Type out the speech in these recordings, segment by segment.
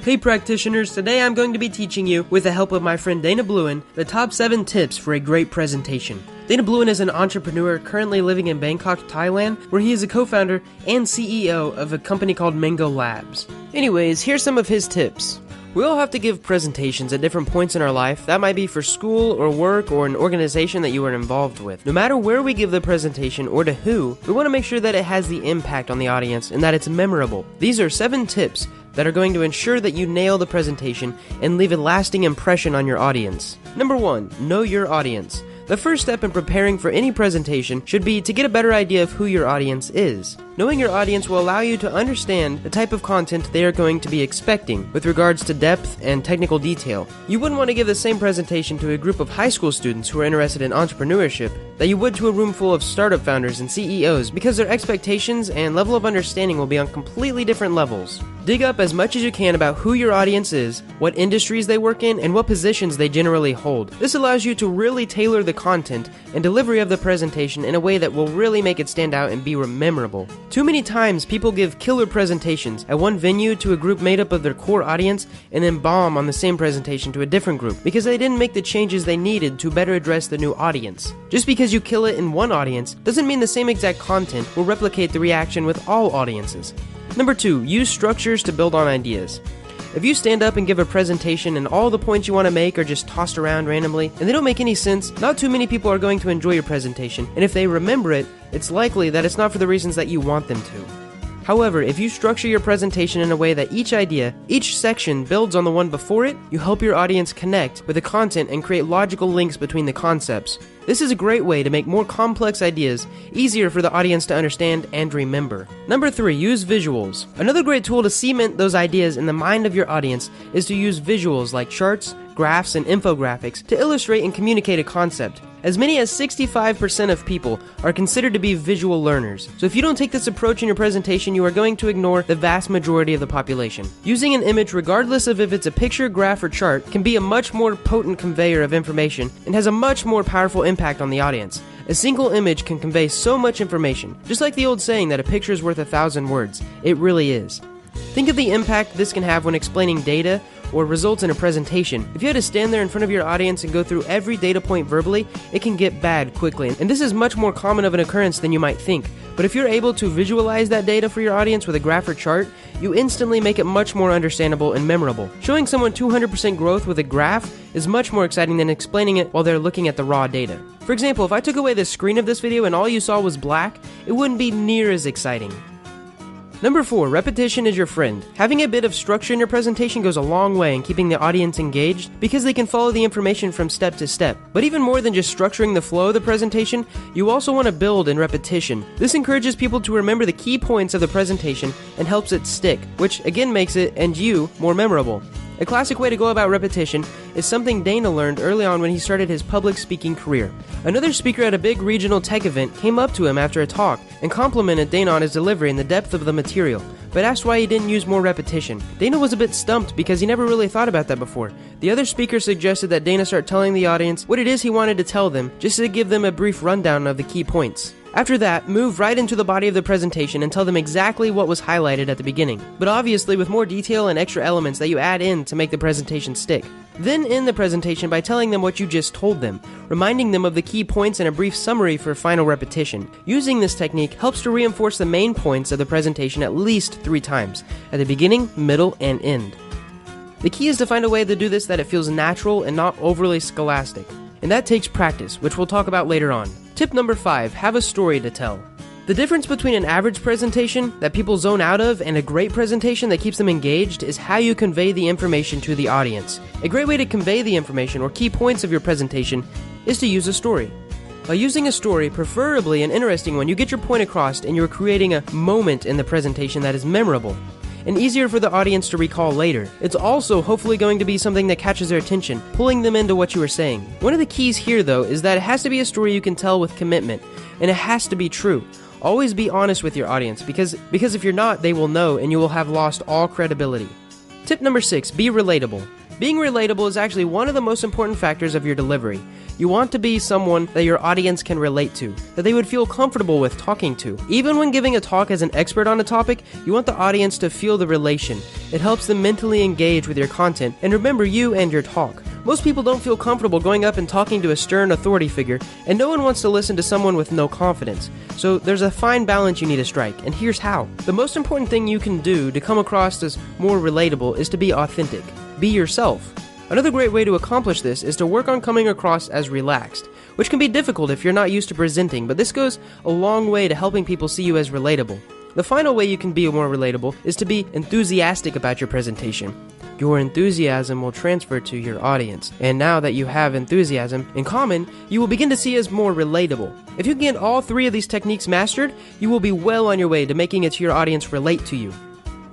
Hey practitioners, today I'm going to be teaching you, with the help of my friend Dana Bluin, the top 7 tips for a great presentation. Dana Bluin is an entrepreneur currently living in Bangkok, Thailand, where he is a co-founder and CEO of a company called Mango Labs. Anyways, here's some of his tips. We all have to give presentations at different points in our life. That might be for school or work or an organization that you are involved with. No matter where we give the presentation or to who, we want to make sure that it has the impact on the audience and that it's memorable. These are 7 tips that are going to ensure that you nail the presentation and leave a lasting impression on your audience. Number 1, know your audience. The first step in preparing for any presentation should be to get a better idea of who your audience is. Knowing your audience will allow you to understand the type of content they are going to be expecting with regards to depth and technical detail. You wouldn't want to give the same presentation to a group of high school students who are interested in entrepreneurship that you would to a room full of startup founders and CEOs, because their expectations and level of understanding will be on completely different levels. Dig up as much as you can about who your audience is, what industries they work in, and what positions they generally hold. This allows you to really tailor the content and delivery of the presentation in a way that will really make it stand out and be memorable. Too many times people give killer presentations at one venue to a group made up of their core audience and then bomb on the same presentation to a different group because they didn't make the changes they needed to better address the new audience. Just because you kill it in one audience doesn't mean the same exact content will replicate the reaction with all audiences. Number 2, use structures to build on ideas. If you stand up and give a presentation and all the points you want to make are just tossed around randomly and they don't make any sense, not too many people are going to enjoy your presentation, and if they remember it, it's likely that it's not for the reasons that you want them to. However, if you structure your presentation in a way that each idea, each section builds on the one before it, you help your audience connect with the content and create logical links between the concepts. This is a great way to make more complex ideas easier for the audience to understand and remember. Number 3, use visuals. Another great tool to cement those ideas in the mind of your audience is to use visuals like charts, graphs, and infographics to illustrate and communicate a concept. As many as 65% of people are considered to be visual learners. So if you don't take this approach in your presentation, you are going to ignore the vast majority of the population. Using an image, regardless of if it's a picture, graph, or chart, can be a much more potent conveyor of information and has a much more powerful impact on the audience. A single image can convey so much information. Just like the old saying that a picture is worth 1,000 words. It really is. Think of the impact this can have when explaining data or results in a presentation. If you had to stand there in front of your audience and go through every data point verbally, it can get bad quickly. And this is much more common of an occurrence than you might think. But if you're able to visualize that data for your audience with a graph or chart, you instantly make it much more understandable and memorable. Showing someone 200% growth with a graph is much more exciting than explaining it while they're looking at the raw data. For example, if I took away the screen of this video and all you saw was black, it wouldn't be near as exciting. Number 4, repetition is your friend. Having a bit of structure in your presentation goes a long way in keeping the audience engaged because they can follow the information from step to step. But even more than just structuring the flow of the presentation, you also want to build in repetition. This encourages people to remember the key points of the presentation and helps it stick, which again makes it, and you, more memorable. A classic way to go about repetition is something Dana learned early on when he started his public speaking career. Another speaker at a big regional tech event came up to him after a talk and complimented Dana on his delivery and the depth of the material, but asked why he didn't use more repetition. Dana was a bit stumped because he never really thought about that before. The other speaker suggested that Dana start telling the audience what it is he wanted to tell them, just to give them a brief rundown of the key points. After that, move right into the body of the presentation and tell them exactly what was highlighted at the beginning, but obviously with more detail and extra elements that you add in to make the presentation stick. Then end the presentation by telling them what you just told them, reminding them of the key points and a brief summary for final repetition. Using this technique helps to reinforce the main points of the presentation at least 3 times, at the beginning, middle, and end. The key is to find a way to do this that it feels natural and not overly scholastic, and that takes practice, which we'll talk about later on. Tip number 5, have a story to tell. The difference between an average presentation that people zone out of and a great presentation that keeps them engaged is how you convey the information to the audience. A great way to convey the information or key points of your presentation is to use a story. By using a story, preferably an interesting one, you get your point across and you're creating a moment in the presentation that is memorable and easier for the audience to recall later. It's also hopefully going to be something that catches their attention, pulling them into what you were saying. One of the keys here, though, is that it has to be a story you can tell with commitment, and it has to be true. Always be honest with your audience, because if you're not, they will know, and you will have lost all credibility. Tip number 6, be relatable. Being relatable is actually one of the most important factors of your delivery. You want to be someone that your audience can relate to, that they would feel comfortable with talking to. Even when giving a talk as an expert on a topic, you want the audience to feel the relation. It helps them mentally engage with your content and remember you and your talk. Most people don't feel comfortable going up and talking to a stern authority figure, and no one wants to listen to someone with no confidence. So there's a fine balance you need to strike, and here's how. The most important thing you can do to come across as more relatable is to be authentic. Be yourself. Another great way to accomplish this is to work on coming across as relaxed, which can be difficult if you're not used to presenting, but this goes a long way to helping people see you as relatable. The final way you can be more relatable is to be enthusiastic about your presentation. Your enthusiasm will transfer to your audience, and now that you have enthusiasm in common, you will begin to see as more relatable. If you can get all three of these techniques mastered, you will be well on your way to making it to your audience relate to you.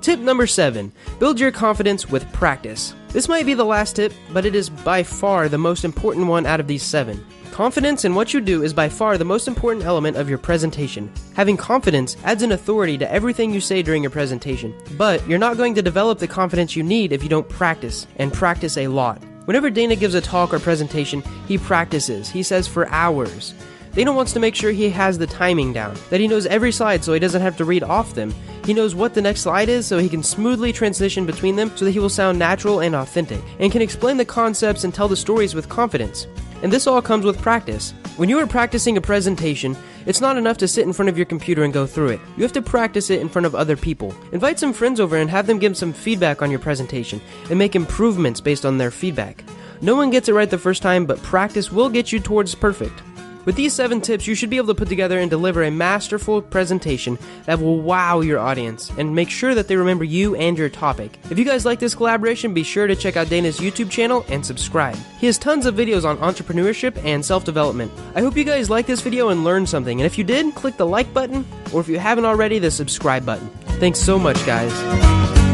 Tip number 7, build your confidence with practice. This might be the last tip, but it is by far the most important one out of these 7. Confidence in what you do is by far the most important element of your presentation. Having confidence adds an authority to everything you say during your presentation, but you're not going to develop the confidence you need if you don't practice, and practice a lot. Whenever Dana gives a talk or presentation, he practices. He says for hours. Dana wants to make sure he has the timing down, that he knows every slide so he doesn't have to read off them. He knows what the next slide is so he can smoothly transition between them so that he will sound natural and authentic, and can explain the concepts and tell the stories with confidence. And this all comes with practice. When you are practicing a presentation, it's not enough to sit in front of your computer and go through it. You have to practice it in front of other people. Invite some friends over and have them give some feedback on your presentation, and make improvements based on their feedback. No one gets it right the first time, but practice will get you towards perfect. With these 7 tips, you should be able to put together and deliver a masterful presentation that will wow your audience and make sure that they remember you and your topic. If you guys like this collaboration, be sure to check out Dana's YouTube channel and subscribe. He has tons of videos on entrepreneurship and self-development. I hope you guys liked this video and learned something, and if you did, click the like button, or if you haven't already, the subscribe button. Thanks so much, guys.